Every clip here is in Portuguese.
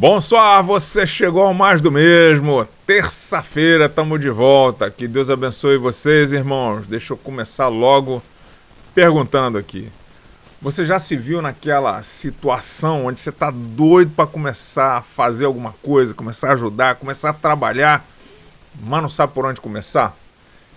Bonsoir, você chegou ao mais do mesmo. Terça-feira estamos de volta. Que Deus abençoe vocês, irmãos. Deixa eu começar logo perguntando aqui. Você já se viu naquela situação onde você está doido para começar a fazer alguma coisa, começar a ajudar, começar a trabalhar, mas não sabe por onde começar?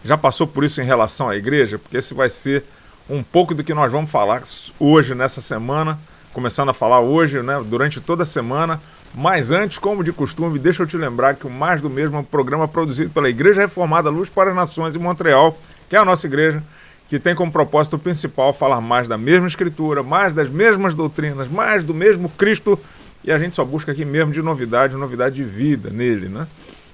Já passou por isso em relação à igreja? Porque esse vai ser um pouco do que nós vamos falar hoje, nessa semana, começando a falar hoje, né, durante toda a semana. Mas antes, como de costume, deixa eu te lembrar que o Mais do Mesmo é um programa produzido pela Igreja Reformada Luz para as Nações em Montreal, que é a nossa igreja, que tem como propósito principal falar mais da mesma Escritura, mais das mesmas doutrinas, mais do mesmo Cristo, e a gente só busca aqui mesmo de novidade de vida nele, né?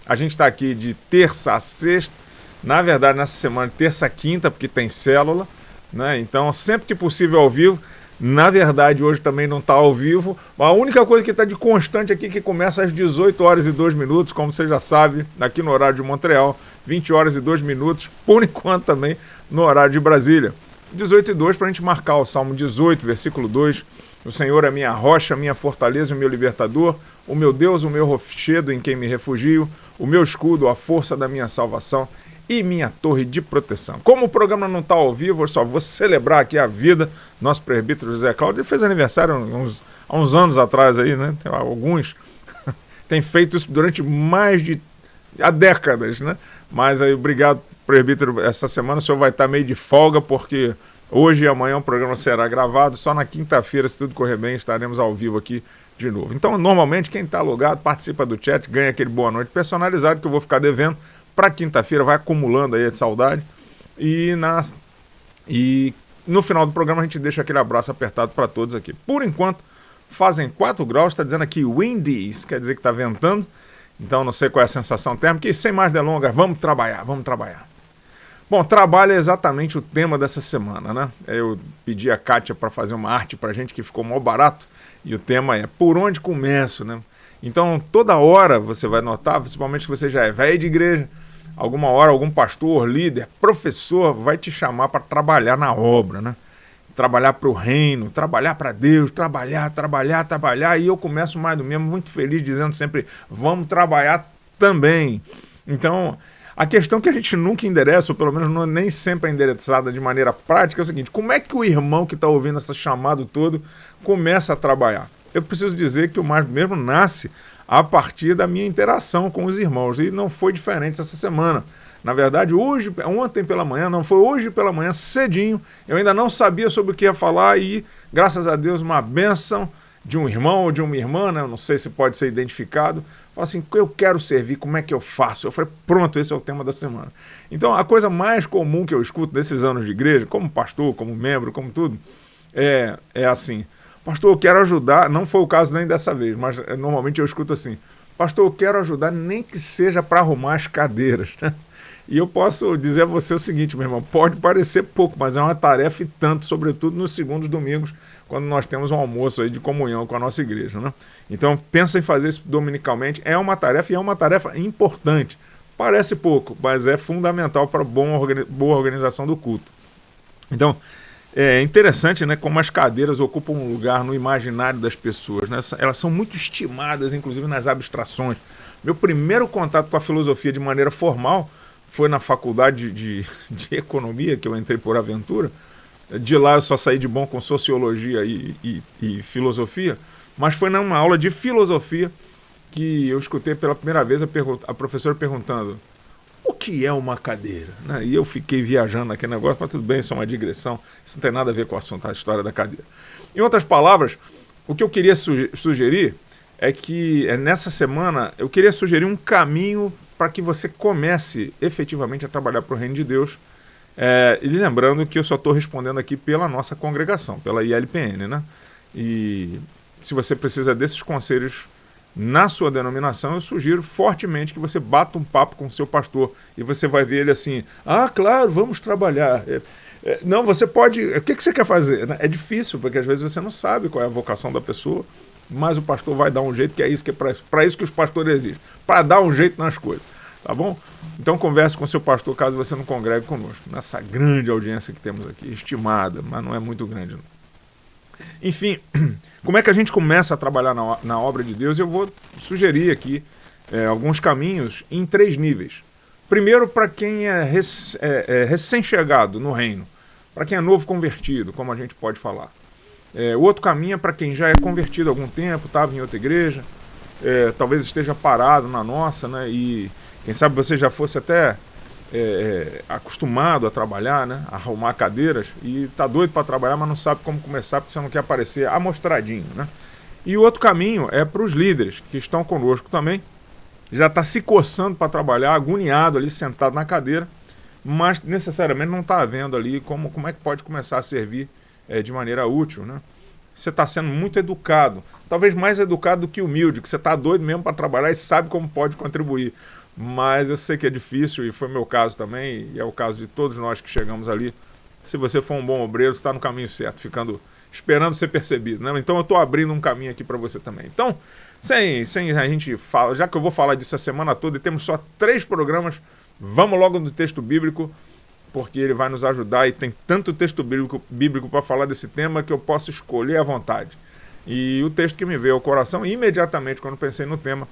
A gente está aqui de terça a sexta, na verdade nessa semana de terça a quinta, porque tem célula, né? Então sempre que possível ao vivo. Na verdade, hoje também não está ao vivo. A única coisa que está de constante aqui, que começa às 18 horas e 2 minutos, como você já sabe, aqui no horário de Montreal, 20 horas e 2 minutos, por enquanto também no horário de Brasília. 18 e 2 para a gente marcar o Salmo 18, versículo 2. O Senhor é minha rocha, minha fortaleza e o meu libertador, o meu Deus, o meu rochedo em quem me refugio, o meu escudo, a força da minha salvação e minha torre de proteção. Como o programa não está ao vivo, eu só vou celebrar aqui a vida. Nosso presbítero José Cláudio, ele fez aniversário há uns anos atrás aí, né? Tem alguns tem feito isso durante há décadas, né? Mas aí, obrigado, presbítero. Essa semana o senhor vai estar meio de folga, porque hoje e amanhã o programa será gravado. Só na quinta-feira, se tudo correr bem, estaremos ao vivo aqui de novo. Então, normalmente, quem está logado participa do chat, ganha aquele boa noite personalizado que eu vou ficar devendo. Para quinta-feira, vai acumulando aí a saudade. E no final do programa a gente deixa aquele abraço apertado para todos aqui. Por enquanto, fazem 4 graus, está dizendo aqui windy, isso quer dizer que está ventando. Então não sei qual é a sensação térmica. E sem mais delongas, vamos trabalhar. Bom, trabalho é exatamente o tema dessa semana, né? Eu pedi a Kátia para fazer uma arte para a gente que ficou mal barato. E o tema é por onde começo, né? Então toda hora você vai notar, principalmente se você já é velho de igreja, alguma hora algum pastor, líder, professor vai te chamar para trabalhar na obra, né? Trabalhar para o reino, trabalhar para Deus, trabalhar, e eu começo mais do mesmo, muito feliz, dizendo sempre, vamos trabalhar também. Então, a questão que a gente nunca endereça, ou pelo menos nem sempre é endereçada de maneira prática, é o seguinte: como é que o irmão que está ouvindo essa chamada todo começa a trabalhar? Eu preciso dizer que o Mais do Mesmo nasce a partir da minha interação com os irmãos, e não foi diferente essa semana. Na verdade, ontem pela manhã, não foi hoje pela manhã, cedinho, eu ainda não sabia sobre o que ia falar e, graças a Deus, uma bênção de um irmão ou de uma irmã, né? Eu não sei se pode ser identificado, fala assim, eu quero servir, como é que eu faço? Eu falei, pronto, esse é o tema da semana. Então, a coisa mais comum que eu escuto desses anos de igreja, como pastor, como membro, como tudo, é assim: pastor, eu quero ajudar, não foi o caso nem dessa vez, mas normalmente eu escuto assim, pastor, eu quero ajudar nem que seja para arrumar as cadeiras, né? E eu posso dizer a você o seguinte, meu irmão, pode parecer pouco, mas é uma tarefa e tanto, sobretudo nos segundos domingos, quando nós temos um almoço aí de comunhão com a nossa igreja, né? Então, pensa em fazer isso dominicalmente, é uma tarefa e é uma tarefa importante. Parece pouco, mas é fundamental para boa organização do culto. Então, é interessante, né, como as cadeiras ocupam um lugar no imaginário das pessoas, né? Elas são muito estimadas, inclusive nas abstrações. Meu primeiro contato com a filosofia de maneira formal foi na faculdade de economia, que eu entrei por aventura. De lá eu só saí de bom com sociologia e filosofia, mas foi numa aula de filosofia que eu escutei pela primeira vez a professora perguntando: o que é uma cadeira? Né? E eu fiquei viajando naquele negócio, mas tudo bem, isso é uma digressão, isso não tem nada a ver com o assunto, a história da cadeira. Em outras palavras, o que eu queria sugerir é que nessa semana eu queria sugerir um caminho para que você comece efetivamente a trabalhar para o reino de Deus. E lembrando que eu só estou respondendo aqui pela nossa congregação, pela ILPN, né? E se você precisa desses conselhos na sua denominação, eu sugiro fortemente que você bata um papo com o seu pastor e você vai ver ele assim, claro, vamos trabalhar. Não, você pode, o que você quer fazer? É difícil, porque às vezes você não sabe qual é a vocação da pessoa, mas o pastor vai dar um jeito, que é isso que é para isso que os pastores existem, para dar um jeito nas coisas, tá bom? Então converse com o seu pastor caso você não congregue conosco, nessa grande audiência que temos aqui, estimada, mas não é muito grande não. Enfim, como é que a gente começa a trabalhar na obra de Deus? Eu vou sugerir aqui alguns caminhos em 3 níveis. Primeiro, para quem é recém-chegado no reino, para quem é novo convertido, como a gente pode falar. O outro caminho é para quem já é convertido há algum tempo, estava em outra igreja, talvez esteja parado na nossa, né? E quem sabe você já fosse até acostumado a trabalhar, né? A arrumar cadeiras e está doido para trabalhar, mas não sabe como começar porque você não quer aparecer amostradinho, né? E o outro caminho é para os líderes que estão conosco também, já está se coçando para trabalhar, agoniado ali, sentado na cadeira, mas necessariamente não está vendo ali como é que pode começar a servir de maneira útil, né? Você está sendo muito educado, talvez mais educado do que humilde, que você está doido mesmo para trabalhar e sabe como pode contribuir. Mas eu sei que é difícil, e foi meu caso também, e é o caso de todos nós que chegamos ali. Se você for um bom obreiro, você está no caminho certo, esperando ser percebido, né? Então eu estou abrindo um caminho aqui para você também. Então, sem a gente falar, já que eu vou falar disso a semana toda e temos só 3 programas, vamos logo no texto bíblico, porque ele vai nos ajudar e tem tanto texto bíblico para falar desse tema que eu posso escolher à vontade. E o texto que me veio ao coração imediatamente quando pensei no tema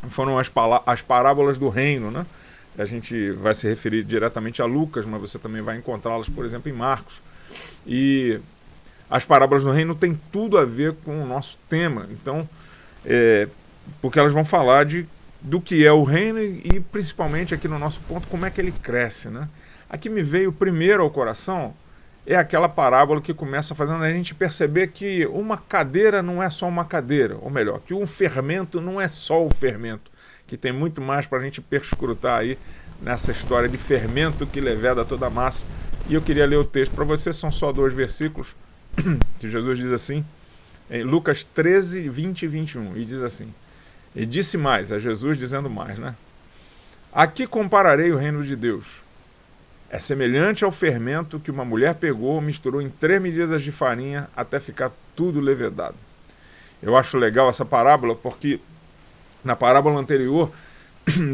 foram as parábolas do reino, né? A gente vai se referir diretamente a Lucas, mas você também vai encontrá-las, por exemplo, em Marcos. E as parábolas do reino têm tudo a ver com o nosso tema. Então, porque elas vão falar do que é o reino e principalmente aqui no nosso ponto, como é que ele cresce, né? Aqui me veio primeiro ao coração é aquela parábola que começa fazendo a gente perceber que uma cadeira não é só uma cadeira, ou melhor, que um fermento não é só o fermento, que tem muito mais para a gente perscrutar aí nessa história de fermento que leveda toda a massa. E eu queria ler o texto para você, são só 2 versículos, que Jesus diz assim, em Lucas 13, 20 e 21, e diz assim, e disse mais, é Jesus dizendo mais, né? Aqui compararei o reino de Deus. É semelhante ao fermento que uma mulher pegou, misturou em 3 medidas de farinha até ficar tudo levedado. Eu acho legal essa parábola porque na parábola anterior,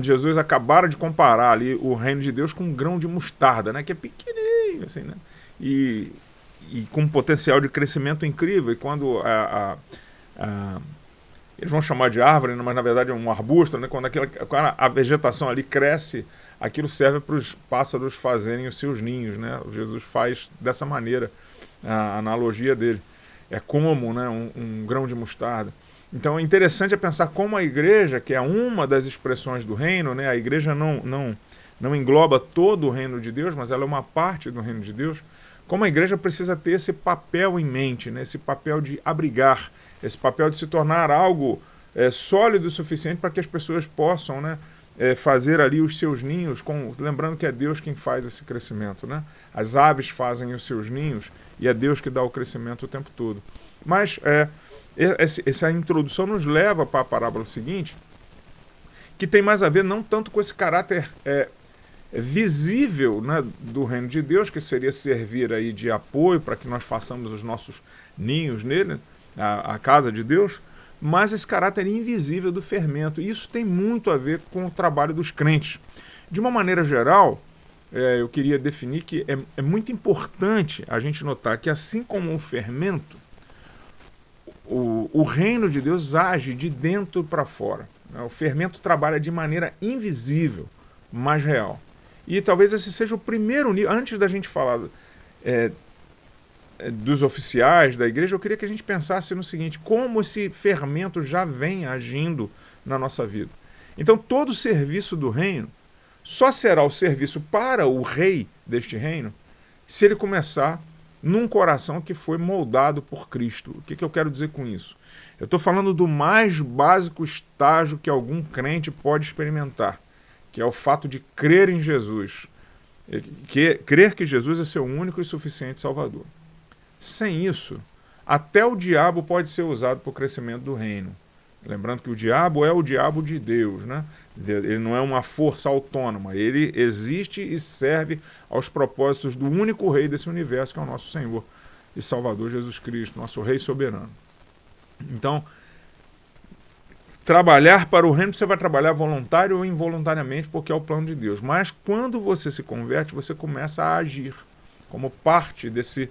Jesus acabara de comparar ali o reino de Deus com um grão de mostarda, né? Que é pequenininho, assim, né? E com um potencial de crescimento incrível. E quando eles vão chamar de árvore, mas na verdade é um arbusto, né? Quando a vegetação ali cresce, aquilo serve para os pássaros fazerem os seus ninhos, né? Jesus faz dessa maneira a analogia dele. É como, né, um grão de mostarda. Então é interessante pensar como a igreja, que é uma das expressões do reino, né? A igreja não engloba todo o reino de Deus, mas ela é uma parte do reino de Deus. Como a igreja precisa ter esse papel em mente, né? Esse papel de abrigar, esse papel de se tornar algo sólido o suficiente para que as pessoas possam, né, fazer ali os seus ninhos, lembrando que é Deus quem faz esse crescimento, né? As aves fazem os seus ninhos e é Deus que dá o crescimento o tempo todo. Mas essa introdução nos leva para a parábola seguinte, que tem mais a ver não tanto com esse caráter visível, né, do reino de Deus, que seria servir aí de apoio para que nós façamos os nossos ninhos nele, a casa de Deus, mas esse caráter invisível do fermento. E isso tem muito a ver com o trabalho dos crentes. De uma maneira geral, eu queria definir que é muito importante a gente notar que, assim como o fermento, o reino de Deus age de dentro para fora. O fermento trabalha de maneira invisível, mas real. E talvez esse seja o primeiro nível. Antes da gente falar dos oficiais da igreja, eu queria que a gente pensasse no seguinte: como esse fermento já vem agindo na nossa vida. Então, todo serviço do reino só será o serviço para o rei deste reino se ele começar num coração que foi moldado por Cristo. O que eu quero dizer com isso? Eu estou falando do mais básico estágio que algum crente pode experimentar, que é o fato de crer em Jesus, crer que Jesus é seu único e suficiente Salvador. Sem isso, até o diabo pode ser usado para o crescimento do reino. Lembrando que o diabo é o diabo de Deus, né? Ele não é uma força autônoma, ele existe e serve aos propósitos do único rei desse universo, que é o nosso Senhor e Salvador Jesus Cristo, nosso Rei soberano. Então, trabalhar para o reino, você vai trabalhar voluntário ou involuntariamente, porque é o plano de Deus. Mas quando você se converte, você começa a agir como parte desse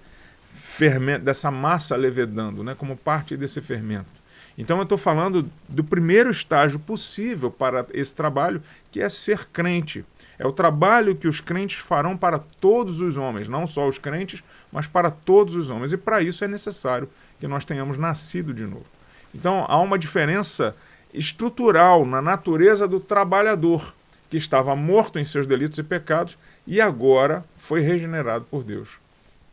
fermento, dessa massa levedando, né, como parte desse fermento. Então eu estou falando do primeiro estágio possível para esse trabalho, que é ser crente. É o trabalho que os crentes farão para todos os homens, não só os crentes, mas para todos os homens. E para isso é necessário que nós tenhamos nascido de novo. Então há uma diferença estrutural na natureza do trabalhador, que estava morto em seus delitos e pecados e agora foi regenerado por Deus.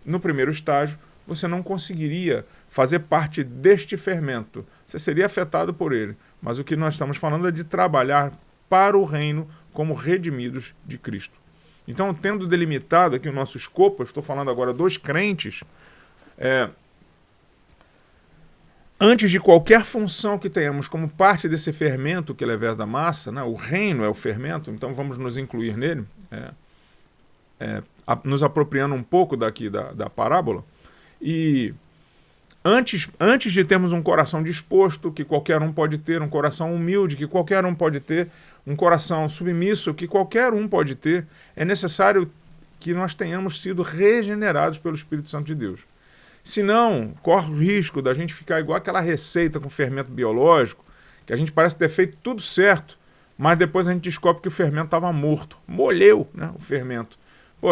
No primeiro estágio, você não conseguiria fazer parte deste fermento. Você seria afetado por ele. Mas o que nós estamos falando é de trabalhar para o reino como redimidos de Cristo. Então, tendo delimitado aqui o nosso escopo, eu estou falando agora dos crentes, antes de qualquer função que tenhamos como parte desse fermento que ele é verso da massa, né, o reino é o fermento, então vamos nos incluir nele, nos apropriando um pouco daqui da parábola, e antes de termos um coração disposto, que qualquer um pode ter, um coração humilde, que qualquer um pode ter, um coração submisso, que qualquer um pode ter, é necessário que nós tenhamos sido regenerados pelo Espírito Santo de Deus. Senão, corre o risco da gente ficar igual aquela receita com fermento biológico, que a gente parece ter feito tudo certo, mas depois a gente descobre que o fermento estava morto. Molheu, né, o fermento.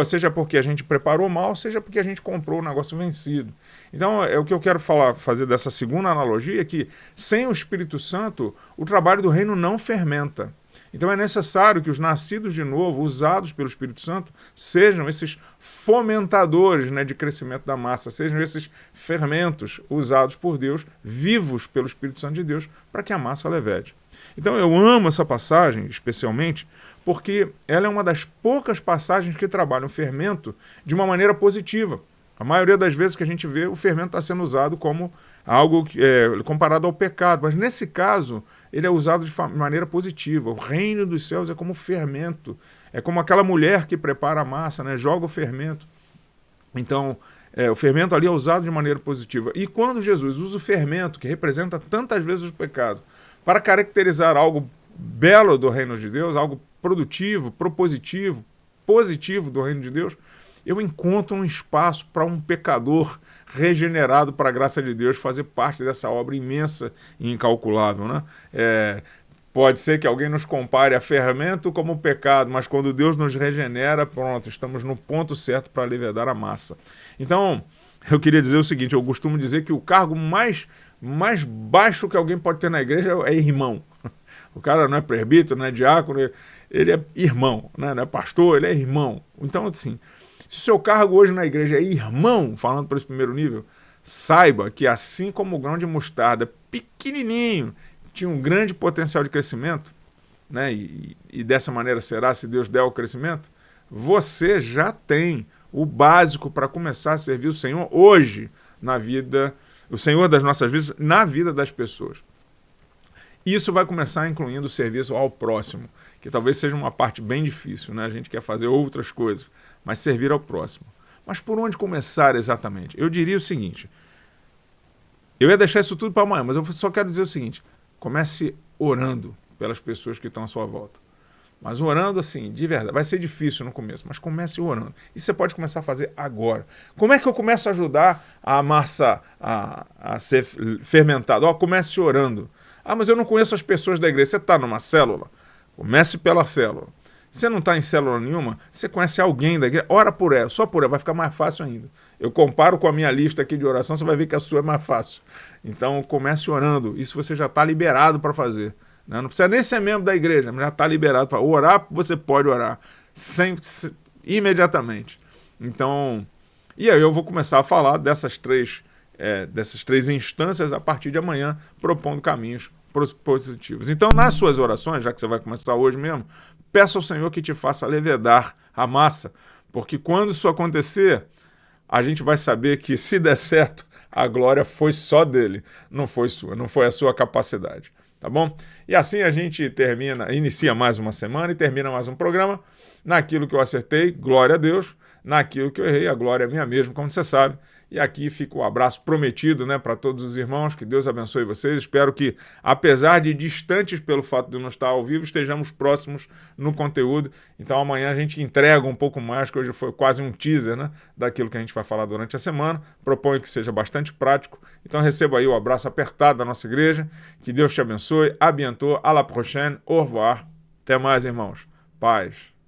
Seja porque a gente preparou mal, seja porque a gente comprou o negócio vencido. Então, o que eu quero fazer dessa segunda analogia é que, sem o Espírito Santo, o trabalho do reino não fermenta. Então é necessário que os nascidos de novo, usados pelo Espírito Santo, sejam esses fomentadores, né, de crescimento da massa, sejam esses fermentos usados por Deus, vivos pelo Espírito Santo de Deus, para que a massa levede. Então eu amo essa passagem, especialmente, porque ela é uma das poucas passagens que trabalham o fermento de uma maneira positiva. A maioria das vezes que a gente vê, o fermento está sendo usado como algo comparado ao pecado, mas nesse caso ele é usado de maneira positiva. O reino dos céus é como fermento, é como aquela mulher que prepara a massa, né? Joga o fermento. Então, o fermento ali é usado de maneira positiva. E quando Jesus usa o fermento, que representa tantas vezes o pecado, para caracterizar algo belo do reino de Deus, algo produtivo, propositivo, positivo do reino de Deus, eu encontro um espaço para um pecador regenerado para a graça de Deus fazer parte dessa obra imensa e incalculável, né? Pode ser que alguém nos compare a fermento como pecado, mas quando Deus nos regenera, pronto, estamos no ponto certo para levedar a massa. Então, eu queria dizer o seguinte, eu costumo dizer que o cargo mais baixo que alguém pode ter na igreja é irmão. O cara não é presbítero, não é diácono, ele é irmão, né? Não é pastor, ele é irmão. Então, assim, se o seu cargo hoje na igreja é irmão, falando por esse primeiro nível, saiba que assim como o grão de mostarda, pequenininho, tinha um grande potencial de crescimento, né? E dessa maneira será, se Deus der o crescimento, você já tem o básico para começar a servir o Senhor hoje na vida, o Senhor das nossas vidas, na vida das pessoas. Isso vai começar incluindo o serviço ao próximo, que talvez seja uma parte bem difícil, né? A gente quer fazer outras coisas, mas servir ao próximo. Mas por onde começar exatamente? Eu diria o seguinte, eu ia deixar isso tudo para amanhã, mas eu só quero dizer o seguinte, comece orando pelas pessoas que estão à sua volta. Mas orando assim, de verdade, vai ser difícil no começo, mas comece orando. E você pode começar a fazer agora. Como é que eu começo a ajudar a massa a ser fermentada? Comece orando. Mas eu não conheço as pessoas da igreja. Você está numa célula? Comece pela célula. Você não está em célula nenhuma? Você conhece alguém da igreja? Ora por ela, só por ela, vai ficar mais fácil ainda. Eu comparo com a minha lista aqui de oração, você vai ver que a sua é mais fácil. Então comece orando. Isso você já está liberado para fazer. Não precisa nem ser membro da igreja, mas já está liberado para orar. Você pode orar imediatamente. Então, e aí eu vou começar a falar dessas três instâncias a partir de amanhã, propondo caminhos positivos. Então, nas suas orações, já que você vai começar hoje mesmo, peça ao Senhor que te faça levedar a massa, porque quando isso acontecer, a gente vai saber que, se der certo, a glória foi só dele, não foi sua, não foi a sua capacidade. Tá bom? E assim a gente inicia mais uma semana e termina mais um programa naquilo que eu acertei, glória a Deus, naquilo que eu errei. A glória é minha mesmo, como você sabe. E aqui fica o abraço prometido, né, para todos os irmãos. Que Deus abençoe vocês. Espero que, apesar de distantes pelo fato de não estar ao vivo, estejamos próximos no conteúdo. Então amanhã a gente entrega um pouco mais, que hoje foi quase um teaser, né, daquilo que a gente vai falar durante a semana. Proponho que seja bastante prático. Então receba aí o abraço apertado da nossa igreja. Que Deus te abençoe. A bientôt. À la prochaine. Au revoir. Até mais, irmãos. Paz.